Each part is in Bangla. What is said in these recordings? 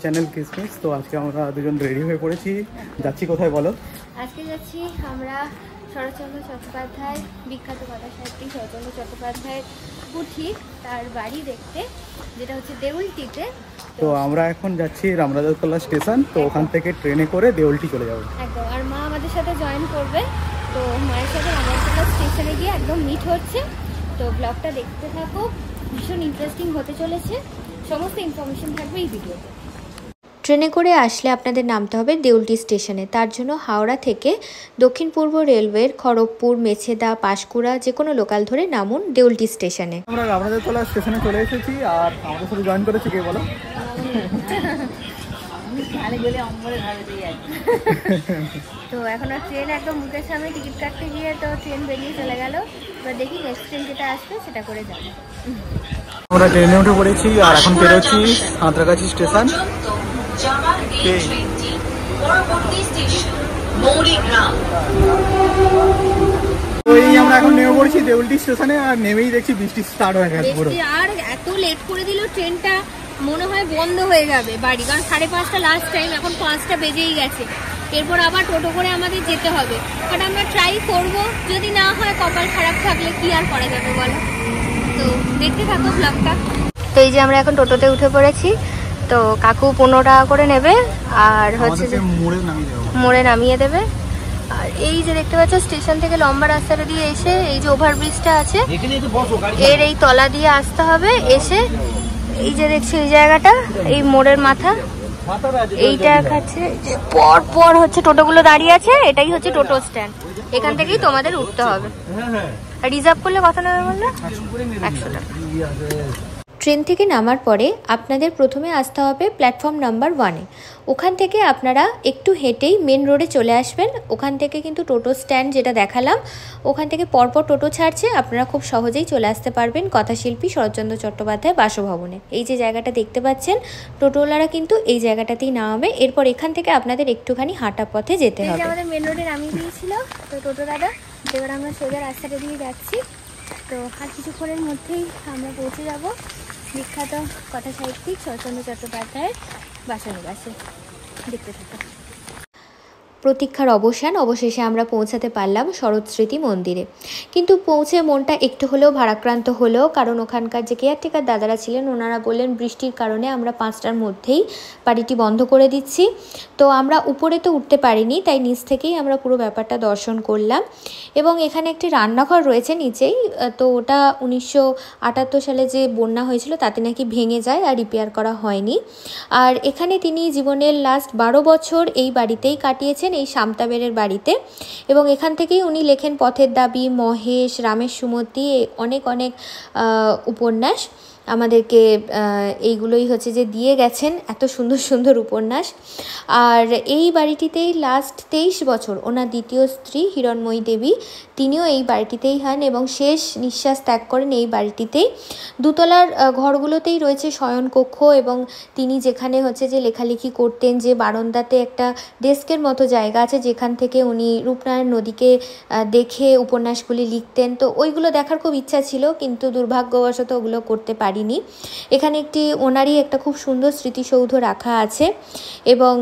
চ্যানেল কিসমিস। তো আজকে আমরা দুজন রেডি হয়ে পড়েছি, যাচ্ছি কোথায় বলো? আজকে যাচ্ছি আমরা শরৎচন্দ্র চট্টোপাধ্যায়, বিখ্যাত কথা সাহিত্যিক শরৎচন্দ্র চট্টোপাধ্যায়ের কুঠি, তার বাড়ি দেখতে, যেটা হচ্ছে দেউলটিতে। তো আমরা এখন যাচ্ছি রামরাজাতলা স্টেশন, তো ওখান থেকে ট্রেনে করে দেউলটি চলে যাবো একদম। আর মা আমাদের সাথে জয়েন করবে, তো মায়ের সাথে রামরাজাতলা স্টেশনে গিয়ে একদম মিট হচ্ছে। তো ব্লগটা দেখতে থাকো, ভীষণ ইন্টারেস্টিং হতে চলেছে, সমস্ত ইনফরমেশন থাকবে এই ভিডিওতে। ট্রেনে করে আসলে আপনাদের নামতে হবে দেউলটি স্টেশনে। তার জন্য হাওড়া থেকে দক্ষিণ পূর্ব রেলওয়ের খড়গপুর, মেছেদা, পাঁশকুড়া যে কোনো লোকাল ধরে নামুন দেউলটি স্টেশনে। আমরা রামরাজাতলা স্টেশনে চলে এসেছি, আর আমাদের সাথে জয়েন করেছি কে বলো? তো এখন আর ট্রেন একদম মুখের সামনে, টিকিট কাটতে গিয়ে তো ট্রেন বেরিয়ে চলে গেল। এবার দেখি নেক্সট ট্রেন যেটা আসবে সেটা করে যাবো। আমরা ট্রেনে উঠে পড়েছি আর এখন বেরোচ্ছি সাঁতরাগাছি স্টেশন। আমরা এখন নেমে পড়েছি দেউলটি স্টেশনে, আর নেমেই দেখছি বৃষ্টি স্টার্ট হয়ে গেছে পুরো। আর এত লেট করে দিল ট্রেনটা, মনে হয় বন্ধ হয়ে যাবে বাড়ি, কারণ 5:30টা লাস্ট টাইম, এখন 5টা বেজেই গেছে। এরপর আবার টোটো করে আমাদের যেতে হবে, বাট আমরা ট্রাই করব, যদি না হয় কপাল খারাপ থাকলে কি আর করা যাবে বলো। তো দেখতে থাকো ব্লগটা। তো এই যে আমরা এখন টোটোতে উঠে পড়েছি, তো কাকু 15 টাকা করে নেবে, আর হচ্ছে যে মোড়ে নামিয়ে দেবে। আর এই যে দেখতে পাচ্ছ স্টেশন থেকে লম্বা রাস্তাটা দিয়ে এসে এই যে ওভারব্রিজটা আছে, এর এই তলা দিয়ে আসতে হবে। এসে এই যে দেখছি এই জায়গাটা, এই মোড়ের মাথা, এইটা কাছে পর পর হচ্ছে টোটোগুলো দাঁড়িয়ে আছে, এটাই হচ্ছে টোটো স্ট্যান্ড। এখান থেকেই তোমাদের উঠতে হবে। রিজার্ভ করলে কত নেবে বললে? 100 টাকা। ট্রেন থেকে নামার পরে আপনাদের প্রথমে আসতে হবে প্ল্যাটফর্ম নাম্বার 1-এ। ওখান থেকে আপনারা একটু হেঁটেই মেন রোডে চলে আসবেন। ওখান থেকে কিন্তু টোটো স্ট্যান্ড যেটা দেখালাম, ওখান থেকে পরপর টোটো ছাড়ছে, আপনারা খুব সহজেই চলে আসতে পারবেন কথাশিল্পী শরৎচন্দ্র চট্টোপাধ্যায় বাসভবনে। এই যে জায়গাটা দেখতে পাচ্ছেন, টোটোওয়ালারা কিন্তু এই জায়গাটাতেই নামাবে। এরপর এখান থেকে আপনাদের একটুখানি হাঁটা পথে যেতে হবে। আমাদের মেন রোডে নামিয়ে দিয়েছিল তো টোটো দাদা, এবার আমরা সোজা রাস্তাটা দিয়ে যাচ্ছি। তো আর কিছুক্ষণের মধ্যেই আমরা পৌঁছে যাব বিখ্যাত কথা সাহিত্যিক শরৎচন্দ্র চট্টোপাধ্যায়ের বাসনিবাসে। দেখতে থাকো। প্রতীক্ষার অবসান, অবশেষে আমরা পৌঁছাতে পারলাম শরৎ স্মৃতি মন্দিরে। কিন্তু পৌঁছে মনটা একটু হলেও ভারাক্রান্ত হলো, কারণ ওখানকার যে কেয়ারটেকার দাদারা ছিলেন ওনারা বললেন বৃষ্টির কারণে আমরা 5টার মধ্যেই বাড়িটি বন্ধ করে দিচ্ছি। তো আমরা উপরে তো উঠতে পারিনি, তাই নিচ থেকেই আমরা পুরো ব্যাপারটা দর্শন করলাম। এবং এখানে একটি রান্নাঘর রয়েছে নিচেই, তো ওটা 1978 সালে যে বন্যা হয়েছিল তাতে নাকি ভেঙে যায়, আর রিপেয়ার করা হয়নি। আর এখানে তিনি জীবনের লাস্ট 12 বছর এই বাড়িতেই কাটিয়েছেন, এই শামতাবেরের বাড়িতে। এবং এখান থেকেই উনি লেখেন পথের দাবি, মহেশ, রামের সুমতি, অনেক অনেক উপন্যাস আমাদেরকে এইগুলোই হচ্ছে যে দিয়ে গেছেন, এত সুন্দর সুন্দর উপন্যাস। আর এই বাড়িটিতেই লাস্ট 23 বছর ওনার দ্বিতীয় স্ত্রী হিরণময়ী দেবী, তিনিও এই বাড়িটিতেই হন এবং শেষ নিঃশ্বাস ত্যাগ করেন এই বাড়িটিতেই। দুতলার ঘরগুলোতেই রয়েছে শয়নকক্ষ, এবং তিনি যেখানে হচ্ছে যে লেখালেখি করতেন, যে বারান্দাতে একটা ডেস্কের মতো জায়গা আছে যেখান থেকে উনি রূপনারায়ণ নদীকে দেখে উপন্যাসগুলি লিখতেন। তো ওইগুলো দেখার খুব ইচ্ছা ছিল, কিন্তু দুর্ভাগ্যবশত ওগুলো করতে পারিনি। এখানে একটি ওনারই একটা খুব সুন্দর স্মৃতিসৌধ রাখা আছে, এবং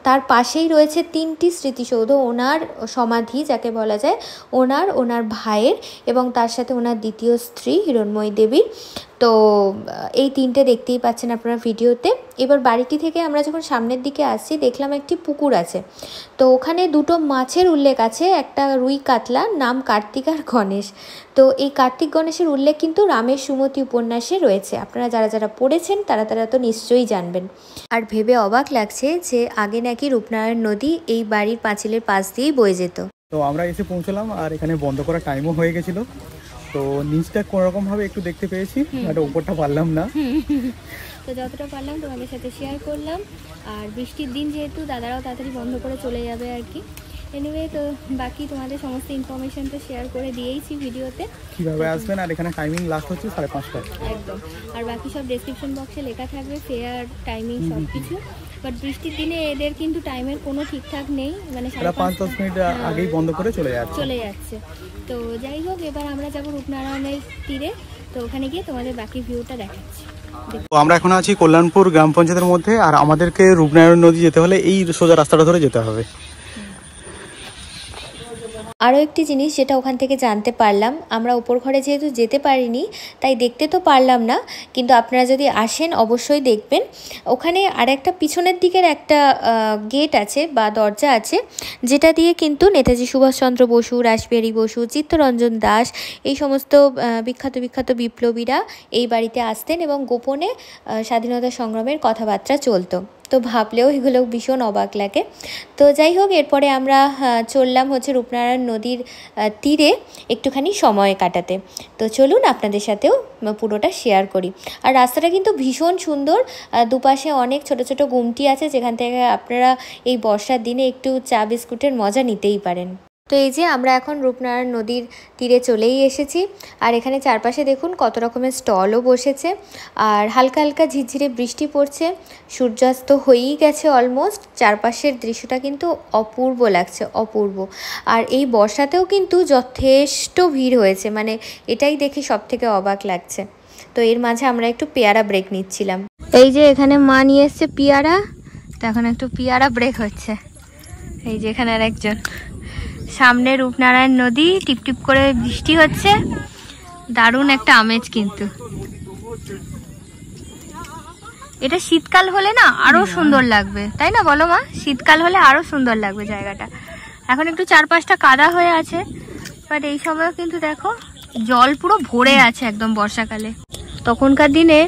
তার পাশেই রয়েছে 3টি স্মৃতিসৌধ, ওনার সমাধি যাকে বলা যায়, ওনার ভাইয়ের, এবং তার সাথে ওনার দ্বিতীয় স্ত্রী হিরণময়ী দেবীর। তো এই 3টে দেখতেই পাচ্ছেন আপনারা ভিডিওতে। এবার বাড়িটি থেকে আমরা যখন সামনের দিকে আসছি দেখলাম একটি পুকুর আছে, তো ওখানে 2টো মাছের উল্লেখ আছে, একটা রুই কাতলা, নাম কার্তিক আর গণেশ। তো এই কার্তিক গণেশের উল্লেখ কিন্তু রামের সুমতি উপন্যাসে রয়েছে, আপনারা যারা যারা পড়েছেন তারা তো নিশ্চয়ই জানবেন। আর ভেবে অবাক লাগছে যে আগে নাকি রূপনারায়ণ নদী এই বাড়ির পাঁচিলের পাশ দিয়েই বয়ে যেত। তো আমরা এসে পৌঁছলাম, আর এখানে বন্ধ করার টাইমও হয়ে গেছিলো। তো নিচটা কোনোরকম ভাবে একটু দেখতে পেয়েছি, বাট উপরটা পারলাম না। তো যতটা পারলাম তোমাদের সাথে শেয়ার করলাম। আর বৃষ্টির দিন যেহেতু দাদারাও তাড়াতাড়ি বন্ধ করে চলে যাবে আর কি। এনিওয়ে, তো বাকি তোমাদের সমস্ত ইনফরমেশন তো শেয়ার করে দিয়েইছি ভিডিওতে, কিভাবে আসবেন। আর এখানে টাইমিং লাস্ট হচ্ছে 5:30। একদম। আর বাকি সব ডেসক্রিপশন বক্সে লেখা থাকবে, ফেয়ার, টাইমিং সব কিছু। বাট বৃষ্টির দিনে এদের কিন্তু টাইমের কোনো ঠিকঠাক নেই, মানে 5-10 মিনিট আগেই বন্ধ করে চলে যাচ্ছে। তো যাই হোক, এবার আমরা যাবো রূপনারায়ণের তীরে। তো ওখানে গিয়ে তোমাদের বাকি ভিউটা দেখাচ্ছি। তো আমরা এখন আছি কল্যাণপুর গ্রাম পঞ্চায়েতের মধ্যে, আর আমাদেরকে রূপনারায়ণ নদী যেতে হলে এই সোজা রাস্তাটা ধরে যেতে হবে। আরও একটি জিনিস যেটা ওখান থেকে জানতে পারলাম, আমরা উপর ঘরে যেহেতু যেতে পারিনি তাই দেখতে তো পারলাম না, কিন্তু আপনারা যদি আসেন অবশ্যই দেখবেন। ওখানে আর একটা পিছনের দিকের একটা গেট আছে বা দরজা আছে, যেটা দিয়ে কিন্তু নেতাজি সুভাষচন্দ্র বসু, রাসবিহারী বসু, চিত্তরঞ্জন দাস এই সমস্ত বিখ্যাত বিপ্লবীরা এই বাড়িতে আসতেন এবং গোপনে স্বাধীনতা সংগ্রামের কথাবার্তা চলতো। তো ভাবলেও এগুলো ভীষণ অবাক লাগে। তো যাই হোক, এরপরে আমরা চললাম হচ্ছে রূপনারায়ণ নদীর তীরে একটুখানি সময় কাটাতে। তো চলুন আপনাদের সাথেও পুরোটা শেয়ার করি। আর রাস্তাটা কিন্তু ভীষণ সুন্দর, দুপাশে অনেক ছোট ছোট গুমটি আছে, যেখান থেকে আপনারা এই বর্ষার দিনে একটু চা বিস্কুটের মজা নিতেই পারেন। তো এই যে আমরা এখন রূপনারায়ণ নদীর তীরে চলেই এসেছি। আর এখানে চারপাশে দেখুন কত রকমের স্টলও বসেছে, আর হালকা হালকা ঝিরঝিরে বৃষ্টি পড়ছে, সূর্যাস্ত হয়েই গেছে অলমোস্ট। চারপাশের দৃশ্যটা কিন্তু অপূর্ব লাগছে, অপূর্ব। আর এই বর্ষাতেও কিন্তু যথেষ্ট ভিড় হয়েছে, মানে এটাই দেখে সব থেকে অবাক লাগছে। তো এর মাঝে আমরা একটু পেয়ারা ব্রেক নিচ্ছিলাম। এই যে এখানে মা নিয়ে এসছে পেয়ারা, তো এখন একটু পেয়ারা ব্রেক হচ্ছে। এই যে এখানে আর একজন, সামনে রূপনারায়ণ নদী, টিপটিপ করে বৃষ্টি হচ্ছে, দারুণ একটা আমেজ। কিন্তু এটা শীতকাল হলে না আরো সুন্দর লাগবে, তাই না বলো মা? শীতকাল হলে আরো সুন্দর লাগবে জায়গাটা। এখন একটু চারপাশটা কাদা হয়ে আছে, বাট এই সময় কিন্তু দেখো জল পুরো ভরে আছে একদম বর্ষাকালে। তখনকার দিনে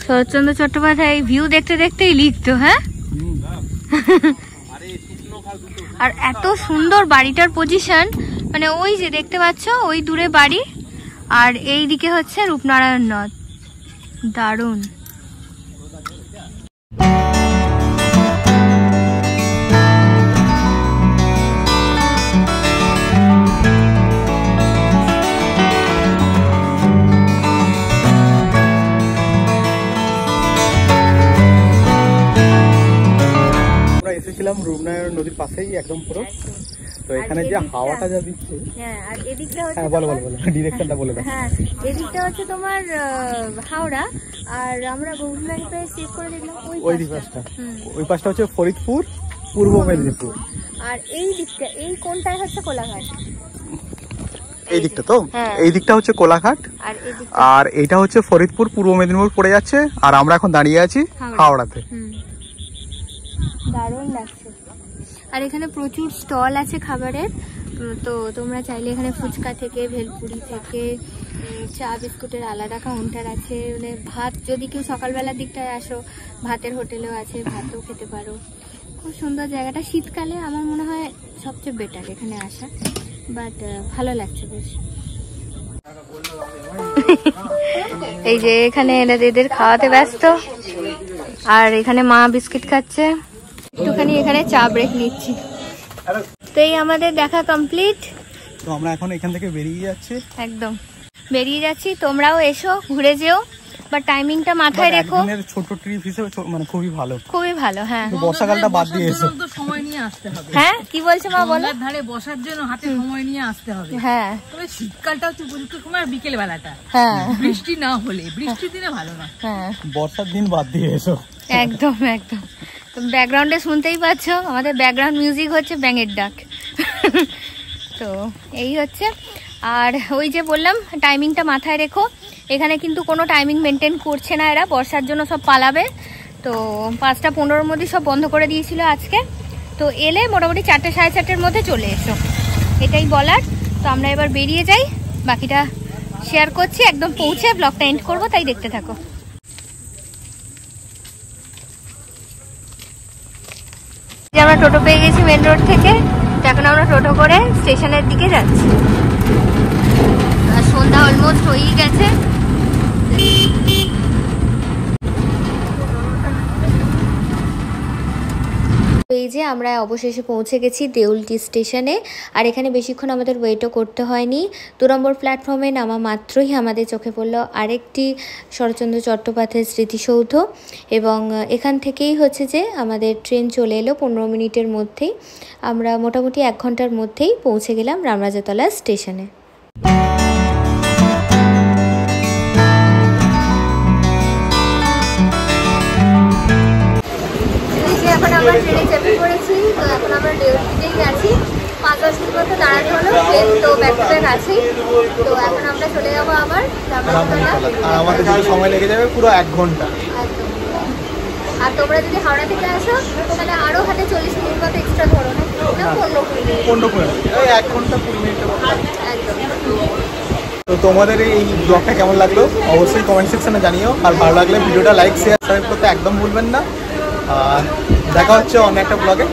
শরৎচন্দ্র চট্টোপাধ্যায় ভিউ দেখতে দেখতেই লিখতো। হ্যাঁ, আর এত সুন্দর বাড়িটার পজিশন, মানে ওই যে দেখতে পাচ্ছ ওই দূরে বাড়ি, আর এই দিকে হচ্ছে রূপনারায়ণ নদ, দারুণ। এসেছিলাম রূপনারায়ণ নদীর পাশেই একদম পুরো। তো এখানে যে হাওয়াটা যা দিচ্ছে, আর এদিকটা হচ্ছে বলো ডিরেকশনটা বলে দাও। হ্যাঁ, এদিকটা হচ্ছে তোমার হাওড়া, আর আমরা গুগল ম্যাপে চেক করে দেখলাম ওই পাশটা হচ্ছে ফরিদপুর, পূর্ব মেদিনীপুর। আর এই দিকটা, এই কোনটায় হচ্ছে কোলাঘাট। এই দিকটা তো, এই দিকটা হচ্ছে কোলাঘাট, আর এটা হচ্ছে ফরিদপুর, পূর্ব মেদিনীপুর পড়ে যাচ্ছে। আর আমরা এখন দাঁড়িয়ে আছি হাওড়াতে। দারুণ লাগছে। আর এখানে প্রচুর স্টল আছে খাবারের, তো তোমরা চাইলে এখানে ফুচকা থেকে, ভেলপুরি থেকে, চা বিস্কুটের আলাদা কাউন্টার আছে। মানে ভাত, যদি কেউ সকালবেলার দিকটায় আসো, ভাতের হোটেলও আছে, ভাতও খেতে পারো। খুব সুন্দর জায়গাটা, শীতকালে আমার মনে হয় সবচেয়ে বেটার এখানে আসা, বাট ভালো লাগছে বেশ। এই যে এখানে এদের খাওয়াতে ব্যস্ত, আর এখানে মা বিস্কিট খাচ্ছে, একটুখানি এখানে চা ব্রেক নিচ্ছি। তো এই আমাদের দেখা কমপ্লিট। তো আমরা এখন এখান থেকে বেরিয়ে যাচ্ছি, একদম বেরিয়ে যাচ্ছি। তোমরাও এসো, ঘুরে যেও, বাট টাইমিংটা মাথায় রেখো। ছোট ট্রিপ হিসেবে মানে খুবই ভালো, খুবই ভালো। হ্যাঁ, বর্ষাকালটা বাদ দিয়ে এসো। সময় নিয়ে আসতে হবে। হ্যাঁ, কি বলছো মা? বলো। ধারে বসার জন্য হাতে সময় নিয়ে আসতে হবে। হ্যাঁ, তবে শীতকালটা হচ্ছে উপযুক্ত সময়, বিকেল বেলাটা। হ্যাঁ, বৃষ্টি না হলে, বৃষ্টির দিনে ভালো না। হ্যাঁ, বর্ষার দিন বাদ দিয়ে এসো। একদম একদম। তো ব্যাকগ্রাউন্ডে শুনতেই পাচ্ছ, আমাদের ব্যাকগ্রাউন্ড মিউজিক হচ্ছে ব্যাঙের ডাক। তো এই হচ্ছে। আর ওই যে বললাম, টাইমিংটা মাথায় রেখো। এখানে কিন্তু কোনো টাইমিং মেনটেন করছে না এরা, বর্ষার জন্য সব পালাবে। তো 5:15-র মধ্যে সব বন্ধ করে দিয়েছিল আজকে। তো এলে মোটামুটি 4টে, 4:30-র মধ্যে চলে এসো, এটাই বলার। তো আমরা এবার বেরিয়ে যাই, বাকিটা শেয়ার করছি একদম পৌঁছে, ব্লগটা এন্ড করবো, তাই দেখতে থাকো। আমরা টোটো পেয়ে গেছি মেন রোড থেকে, এখন আমরা টোটো করে স্টেশনের দিকে যাচ্ছি। সন্ধ্যা অলমোস্ট হয়েই গেছে। এই যে আমরা অবশেষে পৌঁছে গেছি দেউলটি স্টেশনে। আর এখানে বেশিক্ষণ আমাদের ওয়েটও করতে হয়নি। 2 নম্বর প্ল্যাটফর্মে নামা মাত্রই আমাদের চোখে পড়ল আরেকটি শরৎচন্দ্র চট্টোপাধ্যায়ের স্মৃতিসৌধ, এবং এখান থেকেই হচ্ছে যে আমাদের ট্রেন চলে এলো 15 মিনিটের মধ্যেই। আমরা মোটামুটি 1 ঘন্টার মধ্যেই পৌঁছে গেলাম রামরাজাতলা স্টেশনে। এখন আমরা ট্রেনে চেপে পড়েছি, তো এখন আমরা দেউলটিতেই গেছি। 5-10 মিনিট মতো দাঁড়াতে হলো, ট্রেন তো ব্যাক টু ব্যাক আছেই। তো এখন আমরা চলে যাবো আবার রামরাজাতলা, আর আমাদের যেটা সময় লেগে যাবে পুরো 1 ঘন্টা। আর তোমরা যদি হাওড়া থেকে আসো তাহলে আরো হাতে 40 মিনিট মতো এক্সট্রা ধরো, না 15 মিনিট, ওই 1 ঘন্টা 20 মিনিটের মতো। একদম। তো তোমাদের এই ব্লগটা কেমন লাগলো অবশ্যই কমেন্ট সেকশনে জানিও, আর ভালো লাগলে ভিডিওটা লাইক শেয়ার সাবস্ক্রাইব করতে একদম ভুলবেন না। আর দেখা হচ্ছে অন্য একটা ব্লগে।